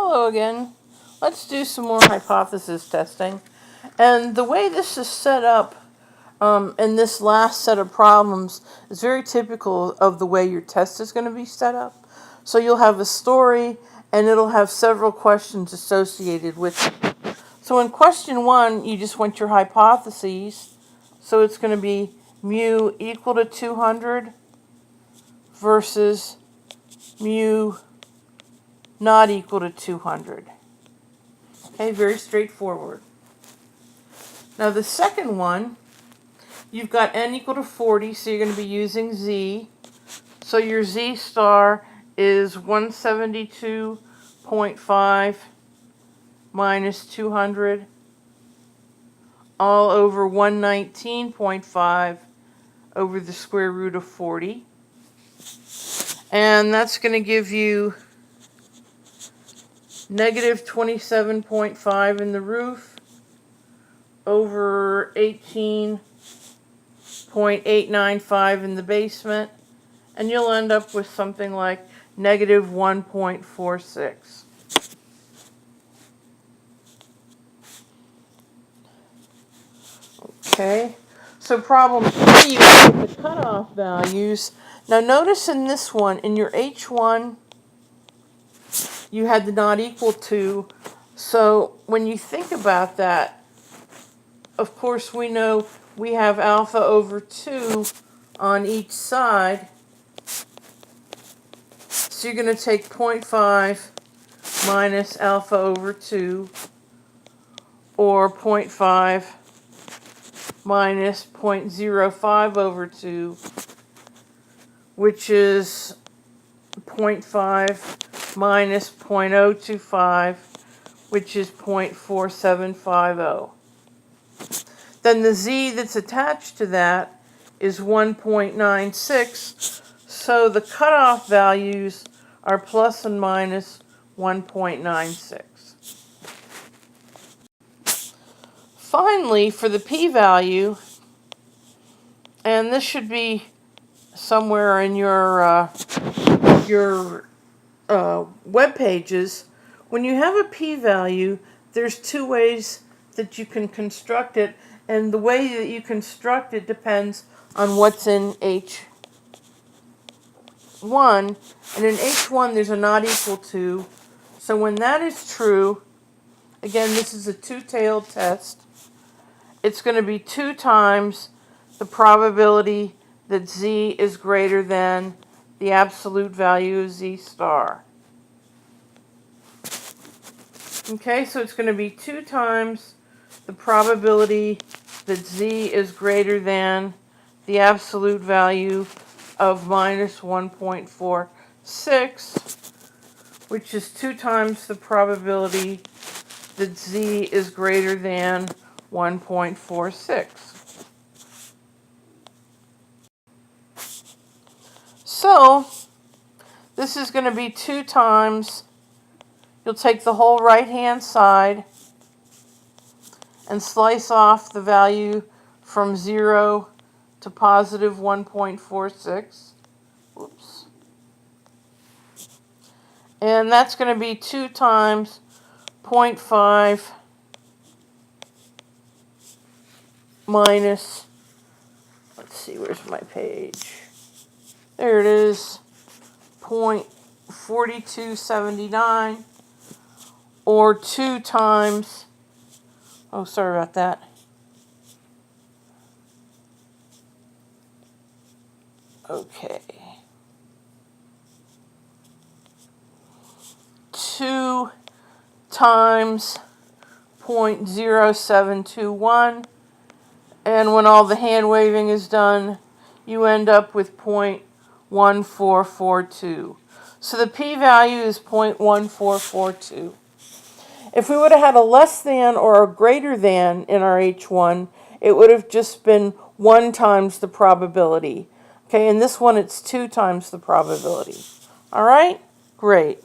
Hello again. Let's do some more hypothesis testing. And the way this is set up in this last set of problems is very typical of the way your test is going to be set up. So you'll have a story and it'll have several questions associated with it. So in question 1, you just want your hypotheses. So it's going to be mu equal to 200 versus mu not equal to 200. Okay, very straightforward. Now the second one, you've got n equal to 40, so you're going to be using z. So your z star is 172.5 minus 200 all over 119.5 over the square root of 40. And that's going to give you negative 27.5 in the roof over 18.895 in the basement, and you'll end up with something like negative 1.46. Okay, so problem 3, you get the cutoff values. Now notice in this one, in your H1, you had the not equal to. So when you think about that, of course we know we have alpha over 2 on each side. So you're going to take 0.5 minus alpha over 2, or 0.5 minus 0.05 over 2, which is 0.5 minus 0.025, which is 0.4750. Then the z that's attached to that is 1.96, so the cutoff values are plus and minus 1.96. Finally, for the p-value, and this should be somewhere in your web pages, when you have a p-value, there's two ways that you can construct it, and the way that you construct it depends on what's in H1. And in H1 there's a not equal to, so when that is true, again this is a two-tailed test, it's going to be 2 times the probability that z is greater than the absolute value of z star. Okay, so it's going to be 2 times the probability that z is greater than the absolute value of minus 1.46, which is 2 times the probability that z is greater than 1.46. So this is going to be 2 times, you'll take the whole right hand side and slice off the value from 0 to positive 1.46. Oops. And that's going to be 2 times 0.5 minus, let's see, where's my page? There it is, 0.4279, or 2 times, oh, sorry about that. Okay. 2 times 0.0721, and when all the hand waving is done, you end up with 0.1442. So the p-value is 0.1442. If we would have had a less than or a greater than in our H1, it would have just been 1 times the probability. Okay, in this one it's 2 times the probability. All right? Great.